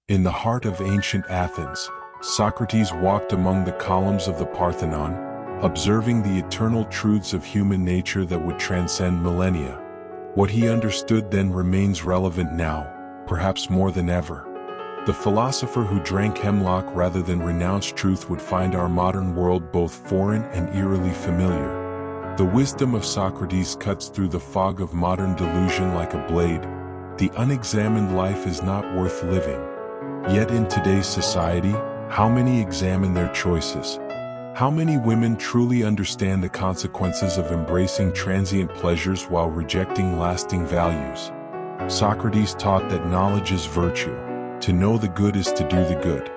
In the heart of ancient Athens, Socrates walked among the columns of the Parthenon, observing the eternal truths of human nature that would transcend millennia. What he understood then remains relevant now, perhaps more than ever. The philosopher who drank hemlock rather than renounced truth would find our modern world both foreign and eerily familiar. The wisdom of Socrates cuts through the fog of modern delusion like a blade. The unexamined life is not worth living. Yet in today's society, how many examine their choices? How many women truly understand the consequences of embracing transient pleasures while rejecting lasting values? Socrates taught that knowledge is virtue. To know the good is to do the good.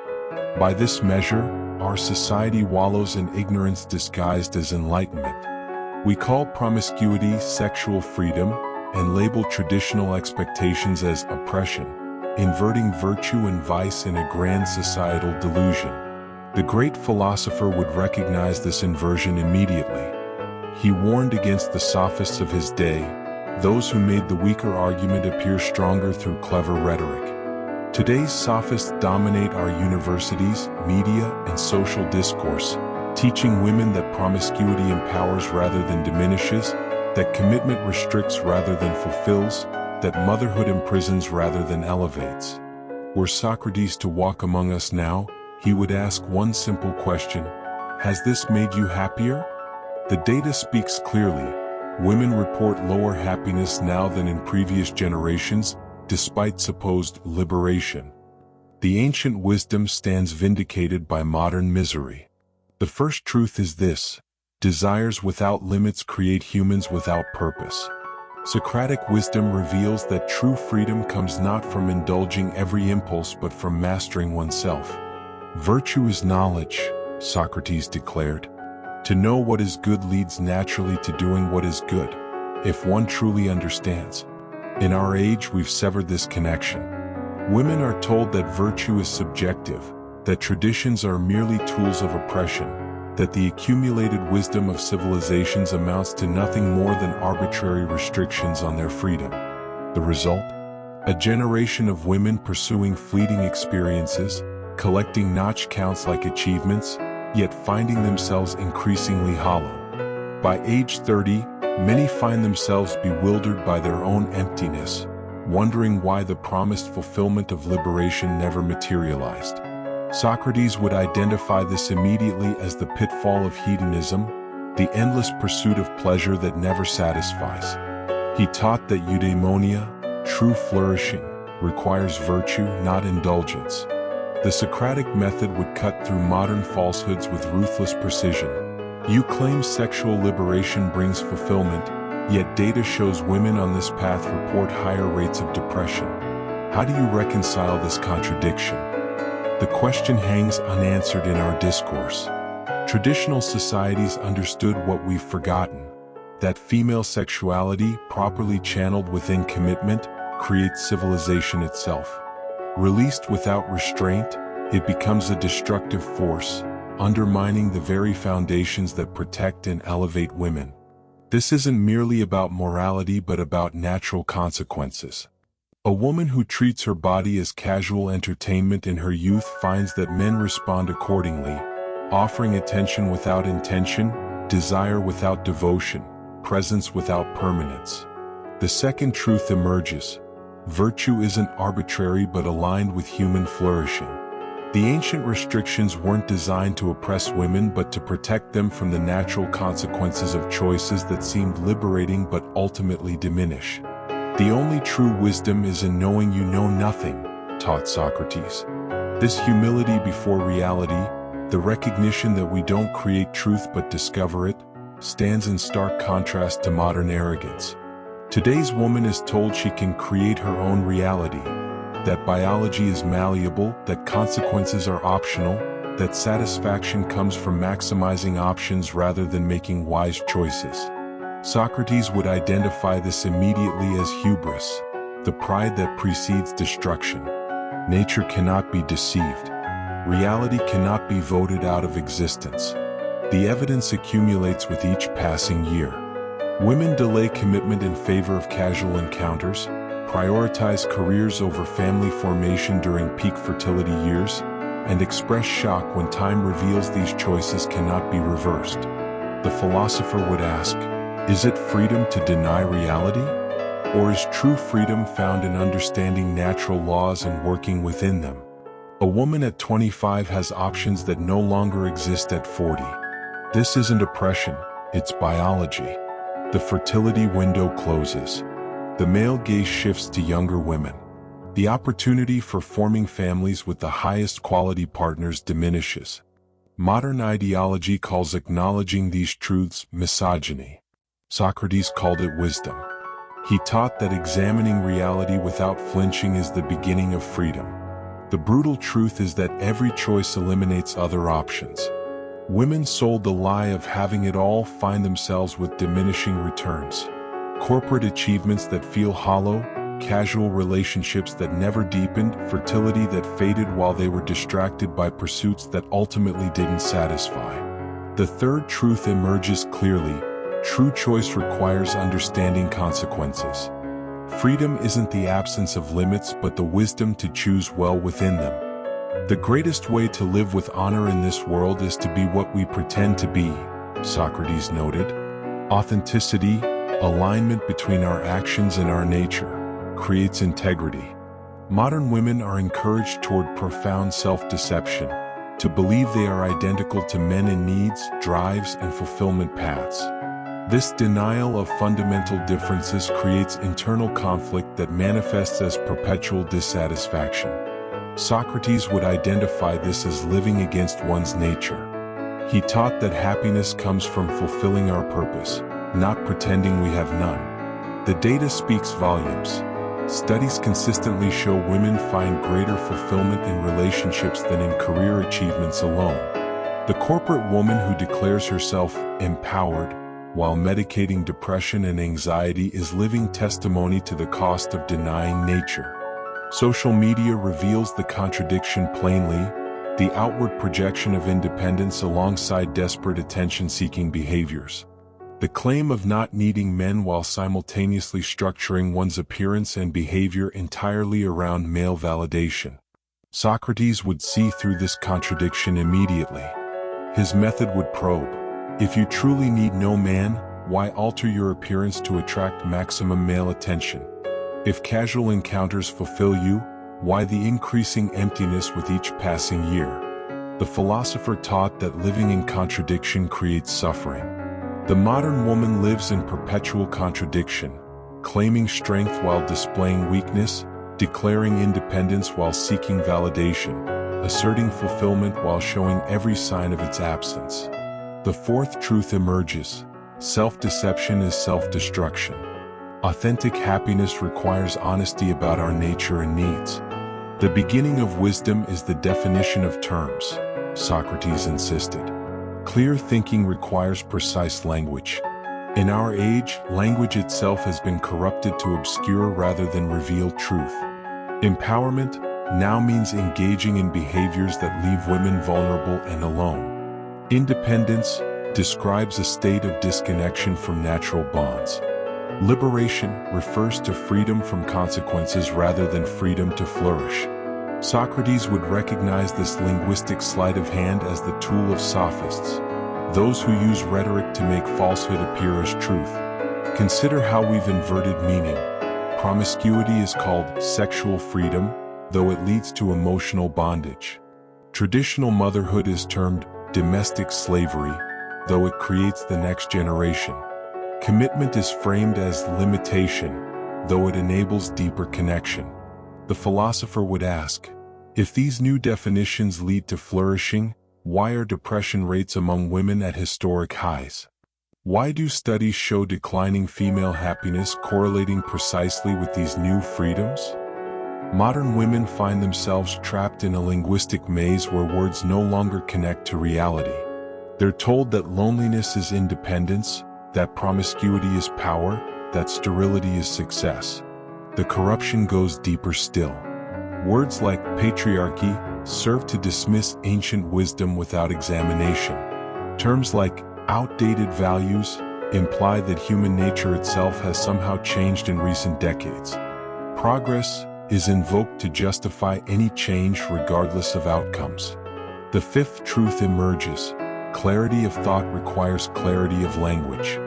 By this measure, our society wallows in ignorance disguised as enlightenment. We call promiscuity sexual freedom and label traditional expectations as oppression, inverting virtue and vice in a grand societal delusion. The great philosopher would recognize this inversion immediately. He warned against the sophists of his day, those who made the weaker argument appear stronger through clever rhetoric. Today's sophists dominate our universities, media, and social discourse, teaching women that promiscuity empowers rather than diminishes, that commitment restricts rather than fulfills, that motherhood imprisons rather than elevates. Were Socrates to walk among us now, he would ask one simple question: has this made you happier? The data speaks clearly. Women report lower happiness now than in previous generations, despite supposed liberation. The ancient wisdom stands vindicated by modern misery. The first truth is this: desires without limits create humans without purpose. Socratic wisdom reveals that true freedom comes not from indulging every impulse but from mastering oneself. Virtue is knowledge, Socrates declared. To know what is good leads naturally to doing what is good, if one truly understands. In our age, we've severed this connection. Women are told that virtue is subjective, that traditions are merely tools of oppression, that the accumulated wisdom of civilizations amounts to nothing more than arbitrary restrictions on their freedom. The result? A generation of women pursuing fleeting experiences, collecting notch counts like achievements, yet finding themselves increasingly hollow. By age 30, many find themselves bewildered by their own emptiness, wondering why the promised fulfillment of liberation never materialized. Socrates would identify this immediately as the pitfall of hedonism, the endless pursuit of pleasure that never satisfies. He taught that eudaimonia, true flourishing, requires virtue, not indulgence. The Socratic method would cut through modern falsehoods with ruthless precision. You claim sexual liberation brings fulfillment, yet data shows women on this path report higher rates of depression. How do you reconcile this contradiction? The question hangs unanswered in our discourse. Traditional societies understood what we've forgotten: that female sexuality, properly channeled within commitment, creates civilization itself. Released without restraint, it becomes a destructive force, undermining the very foundations that protect and elevate women. This isn't merely about morality but about natural consequences. A woman who treats her body as casual entertainment in her youth finds that men respond accordingly, offering attention without intention, desire without devotion, presence without permanence. The second truth emerges: virtue isn't arbitrary but aligned with human flourishing. The ancient restrictions weren't designed to oppress women but to protect them from the natural consequences of choices that seemed liberating but ultimately diminish. The only true wisdom is in knowing you know nothing, taught Socrates. This humility before reality, the recognition that we don't create truth but discover it, stands in stark contrast to modern arrogance. Today's woman is told she can create her own reality, that biology is malleable, that consequences are optional, that satisfaction comes from maximizing options rather than making wise choices. Socrates would identify this immediately as hubris, the pride that precedes destruction. Nature cannot be deceived. Reality cannot be voted out of existence. The evidence accumulates with each passing year. Women delay commitment in favor of casual encounters, prioritize careers over family formation during peak fertility years, and express shock when time reveals these choices cannot be reversed. The philosopher would ask, is it freedom to deny reality? Or is true freedom found in understanding natural laws and working within them? A woman at 25 has options that no longer exist at 40. This isn't oppression, it's biology. The fertility window closes. The male gaze shifts to younger women. The opportunity for forming families with the highest quality partners diminishes. Modern ideology calls acknowledging these truths misogyny. Socrates called it wisdom. He taught that examining reality without flinching is the beginning of freedom. The brutal truth is that every choice eliminates other options. Women sold the lie of having it all find themselves with diminishing returns. Corporate achievements that feel hollow, casual relationships that never deepened, fertility that faded while they were distracted by pursuits that ultimately didn't satisfy. The third truth emerges clearly: true choice requires understanding consequences. Freedom isn't the absence of limits but the wisdom to choose well within them. The greatest way to live with honor in this world is to be what we pretend to be, Socrates noted. Authenticity, alignment between our actions and our nature, creates integrity. Modern women are encouraged toward profound self-deception, to believe they are identical to men in needs, drives, and fulfillment paths. This denial of fundamental differences creates internal conflict that manifests as perpetual dissatisfaction. Socrates would identify this as living against one's nature. He taught that happiness comes from fulfilling our purpose, not pretending we have none. The data speaks volumes. Studies consistently show women find greater fulfillment in relationships than in career achievements alone. The corporate woman who declares herself empowered while medicating depression and anxiety is living testimony to the cost of denying nature. Social media reveals the contradiction plainly: the outward projection of independence alongside desperate attention-seeking behaviors. The claim of not needing men while simultaneously structuring one's appearance and behavior entirely around male validation. Socrates would see through this contradiction immediately. His method would probe: if you truly need no man, why alter your appearance to attract maximum male attention? If casual encounters fulfill you, why the increasing emptiness with each passing year? The philosopher taught that living in contradiction creates suffering. The modern woman lives in perpetual contradiction, claiming strength while displaying weakness, declaring independence while seeking validation, asserting fulfillment while showing every sign of its absence. The fourth truth emerges: self-deception is self-destruction. Authentic happiness requires honesty about our nature and needs. The beginning of wisdom is the definition of terms, Socrates insisted. Clear thinking requires precise language. In our age, language itself has been corrupted to obscure rather than reveal truth. Empowerment now means engaging in behaviors that leave women vulnerable and alone. Independence describes a state of disconnection from natural bonds. Liberation refers to freedom from consequences rather than freedom to flourish. Socrates would recognize this linguistic sleight of hand as the tool of sophists, those who use rhetoric to make falsehood appear as truth. Consider how we've inverted meaning. Promiscuity is called sexual freedom, though it leads to emotional bondage. Traditional motherhood is termed domestic slavery, though it creates the next generation. Commitment is framed as limitation, though it enables deeper connection. The philosopher would ask, if these new definitions lead to flourishing, why are depression rates among women at historic highs? Why do studies show declining female happiness correlating precisely with these new freedoms? Modern women find themselves trapped in a linguistic maze where words no longer connect to reality. They're told that loneliness is independence, that promiscuity is power, that sterility is success. The corruption goes deeper still. Words like patriarchy serve to dismiss ancient wisdom without examination. Terms like outdated values imply that human nature itself has somehow changed in recent decades. Progress is invoked to justify any change regardless of outcomes. The fifth truth emerges. Clarity of thought requires clarity of language.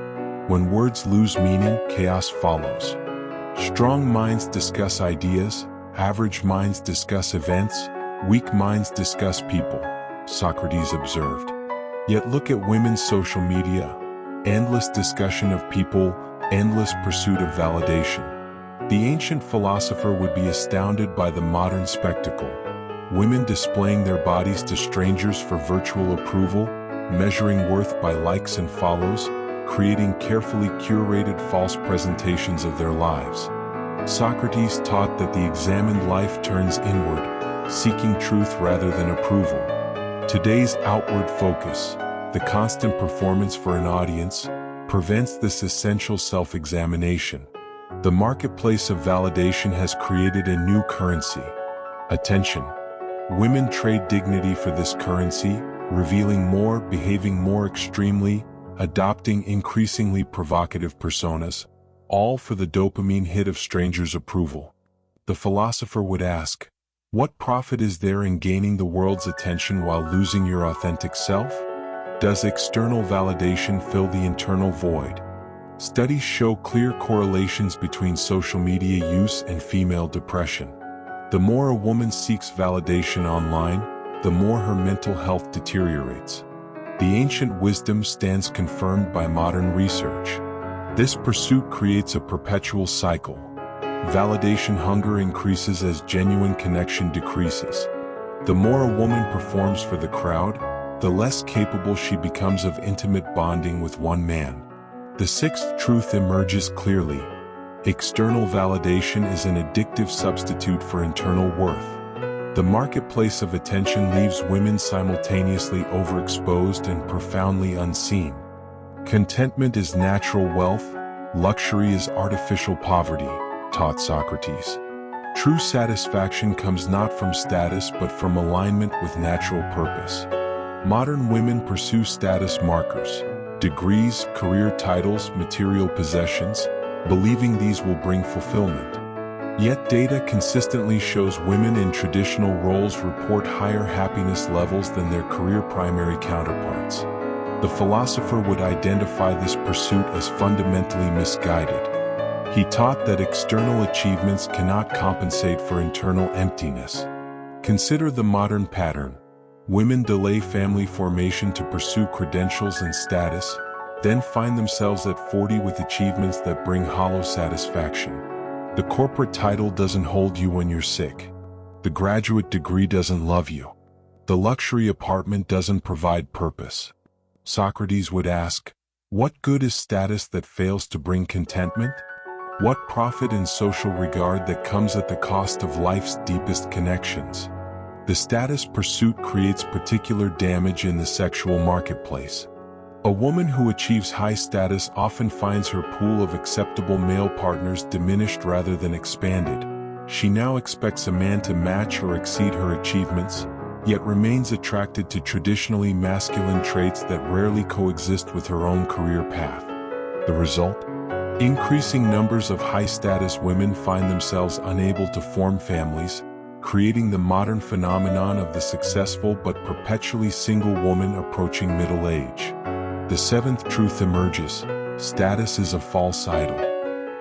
When words lose meaning, chaos follows. Strong minds discuss ideas, average minds discuss events, weak minds discuss people, Socrates observed. Yet look at women's social media. Endless discussion of people, endless pursuit of validation. The ancient philosopher would be astounded by the modern spectacle. Women displaying their bodies to strangers for virtual approval, measuring worth by likes and follows, creating carefully curated false presentations of their lives. Socrates taught that the examined life turns inward, seeking truth rather than approval. Today's outward focus, the constant performance for an audience, prevents this essential self-examination. The marketplace of validation has created a new currency: attention. Women trade dignity for this currency, revealing more, behaving more extremely, adopting increasingly provocative personas, all for the dopamine hit of strangers' approval. The philosopher would ask, what profit is there in gaining the world's attention while losing your authentic self? Does external validation fill the internal void? Studies show clear correlations between social media use and female depression. The more a woman seeks validation online, the more her mental health deteriorates. The ancient wisdom stands confirmed by modern research. This pursuit creates a perpetual cycle. Validation hunger increases as genuine connection decreases. The more a woman performs for the crowd, the less capable she becomes of intimate bonding with one man. The sixth truth emerges clearly. External validation is an addictive substitute for internal worth. The marketplace of attention leaves women simultaneously overexposed and profoundly unseen. Contentment is natural wealth, luxury is artificial poverty, taught Socrates. True satisfaction comes not from status but from alignment with natural purpose. Modern women pursue status markers, degrees, career titles, material possessions, believing these will bring fulfillment. Yet data consistently shows women in traditional roles report higher happiness levels than their career primary counterparts. The philosopher would identify this pursuit as fundamentally misguided. He taught that external achievements cannot compensate for internal emptiness. Consider the modern pattern. Women delay family formation to pursue credentials and status, then find themselves at 40 with achievements that bring hollow satisfaction. The corporate title doesn't hold you when you're sick. The graduate degree doesn't love you. The luxury apartment doesn't provide purpose. Socrates would ask, what good is status that fails to bring contentment? What profit in social regard that comes at the cost of life's deepest connections? The status pursuit creates particular damage in the sexual marketplace. A woman who achieves high status often finds her pool of acceptable male partners diminished rather than expanded. She now expects a man to match or exceed her achievements, yet remains attracted to traditionally masculine traits that rarely coexist with her own career path. The result? Increasing numbers of high-status women find themselves unable to form families, creating the modern phenomenon of the successful but perpetually single woman approaching middle age. The seventh truth emerges: status is a false idol.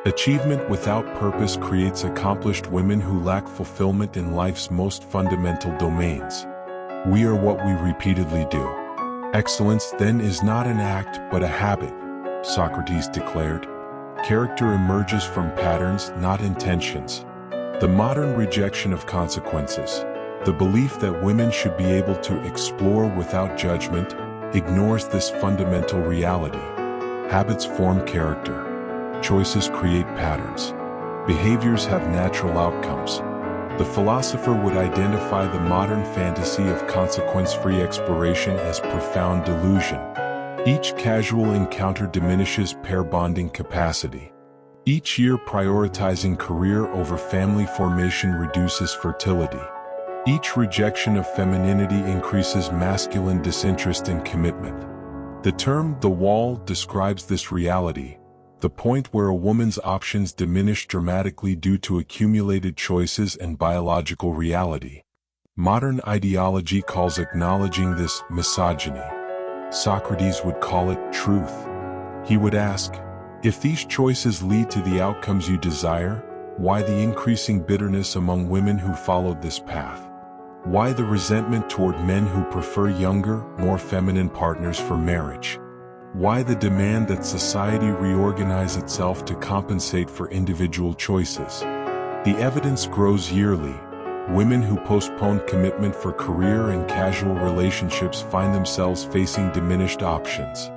Achievement without purpose creates accomplished women who lack fulfillment in life's most fundamental domains. We are what we repeatedly do. Excellence then is not an act but a habit, Socrates declared. Character emerges from patterns, not intentions. The modern rejection of consequences, the belief that women should be able to explore without judgment, ignores this fundamental reality. Habits form character. Choices create patterns. Behaviors have natural outcomes. The philosopher would identify the modern fantasy of consequence-free exploration as profound delusion. Each casual encounter diminishes pair bonding capacity. Each year prioritizing career over family formation reduces fertility. Each rejection of femininity increases masculine disinterest and commitment. The term "the wall" describes this reality. the point where a woman's options diminish dramatically due to accumulated choices and biological reality. Modern ideology calls acknowledging this misogyny. Socrates would call it truth. He would ask, if these choices lead to the outcomes you desire, why the increasing bitterness among women who followed this path? Why the resentment toward men who prefer younger, more feminine partners for marriage? Why the demand that society reorganize itself to compensate for individual choices? The evidence grows yearly. Women who postpone commitment for career and casual relationships find themselves facing diminished options.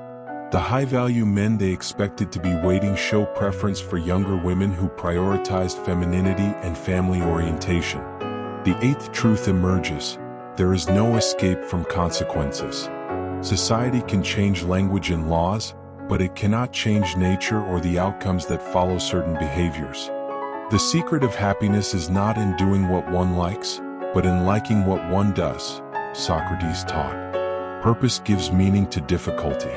The high-value men they expected to be waiting show preference for younger women who prioritized femininity and family orientation. The eighth truth emerges: there is no escape from consequences. Society can change language and laws, but it cannot change nature or the outcomes that follow certain behaviors. The secret of happiness is not in doing what one likes, but in liking what one does, Socrates taught. Purpose gives meaning to difficulty.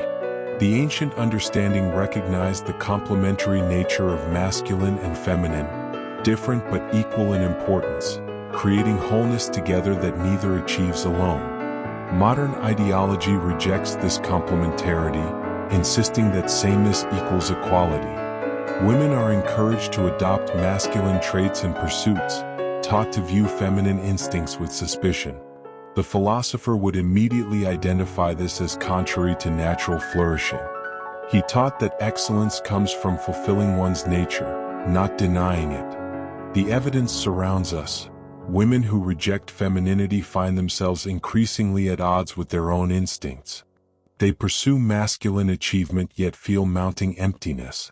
The ancient understanding recognized the complementary nature of masculine and feminine, different but equal in importance, creating wholeness together that neither achieves alone. Modern ideology rejects this complementarity, insisting that sameness equals equality. Women are encouraged to adopt masculine traits and pursuits, taught to view feminine instincts with suspicion. The philosopher would immediately identify this as contrary to natural flourishing. He taught that excellence comes from fulfilling one's nature, not denying it. The evidence surrounds us. Women who reject femininity find themselves increasingly at odds with their own instincts. They pursue masculine achievement yet feel mounting emptiness.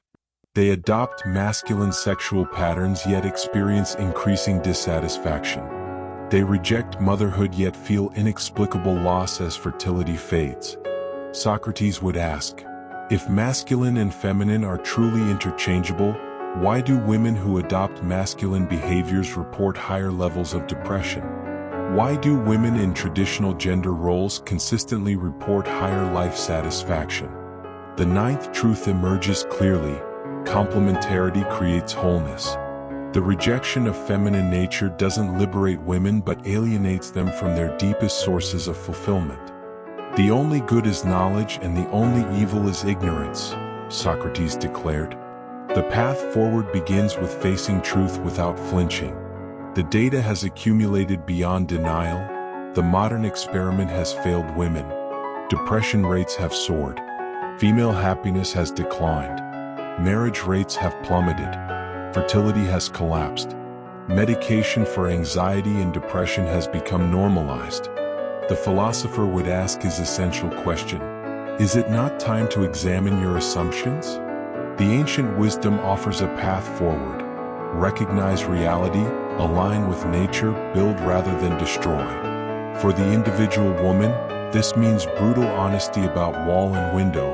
They adopt masculine sexual patterns yet experience increasing dissatisfaction. They reject motherhood yet feel inexplicable loss as fertility fades. Socrates would ask, if masculine and feminine are truly interchangeable, why do women who adopt masculine behaviors report higher levels of depression? Why do women in traditional gender roles consistently report higher life satisfaction? The ninth truth emerges clearly: complementarity creates wholeness. The rejection of feminine nature doesn't liberate women but alienates them from their deepest sources of fulfillment. The only good is knowledge and the only evil is ignorance, Socrates declared. The path forward begins with facing truth without flinching. The data has accumulated beyond denial. The modern experiment has failed women. Depression rates have soared. Female happiness has declined. Marriage rates have plummeted. Fertility has collapsed. Medication for anxiety and depression has become normalized. The philosopher would ask his essential question: is it not time to examine your assumptions? The ancient wisdom offers a path forward. Recognize reality, align with nature, build rather than destroy. For the individual woman, this means brutal honesty about wall and window.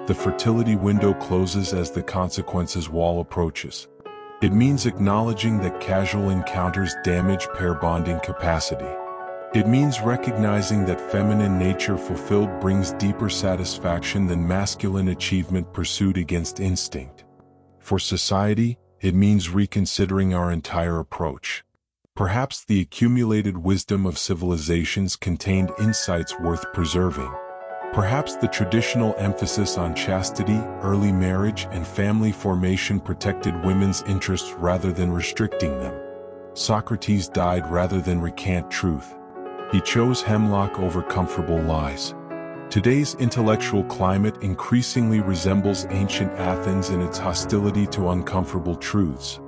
The fertility window closes as the consequences wall approaches. It means acknowledging that casual encounters damage pair bonding capacity. It means recognizing that feminine nature fulfilled brings deeper satisfaction than masculine achievement pursued against instinct. For society, it means reconsidering our entire approach. Perhaps the accumulated wisdom of civilizations contained insights worth preserving. Perhaps the traditional emphasis on chastity, early marriage, and family formation protected women's interests rather than restricting them. Socrates died rather than recant truth. He chose hemlock over comfortable lies. Today's intellectual climate increasingly resembles ancient Athens in its hostility to uncomfortable truths.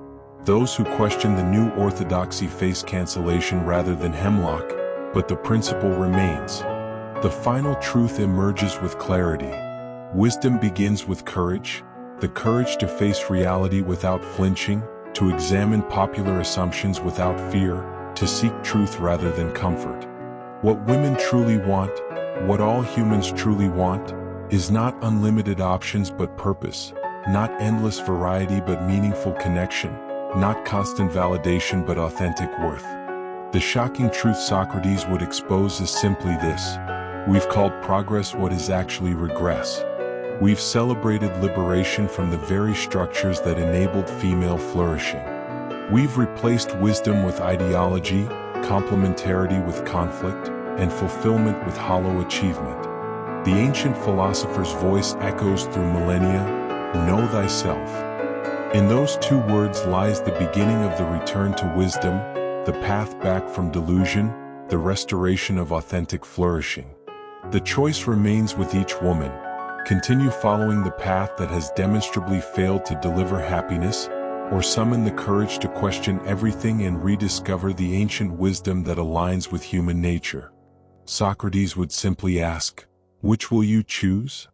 Those who question the new orthodoxy face cancellation rather than hemlock, but the principle remains. The final truth emerges with clarity. Wisdom begins with courage, the courage to face reality without flinching, to examine popular assumptions without fear, to seek truth rather than comfort. What women truly want, what all humans truly want, is not unlimited options but purpose, not endless variety but meaningful connection, not constant validation but authentic worth. The shocking truth Socrates would expose is simply this: we've called progress what is actually regress. We've celebrated liberation from the very structures that enabled female flourishing. We've replaced wisdom with ideology, complementarity with conflict, and fulfillment with hollow achievement. The ancient philosopher's voice echoes through millennia, "Know thyself." In those two words lies the beginning of the return to wisdom, the path back from delusion, the restoration of authentic flourishing. The choice remains with each woman. Continue following the path that has demonstrably failed to deliver happiness, or summon the courage to question everything and rediscover the ancient wisdom that aligns with human nature. Socrates would simply ask, "Which will you choose?"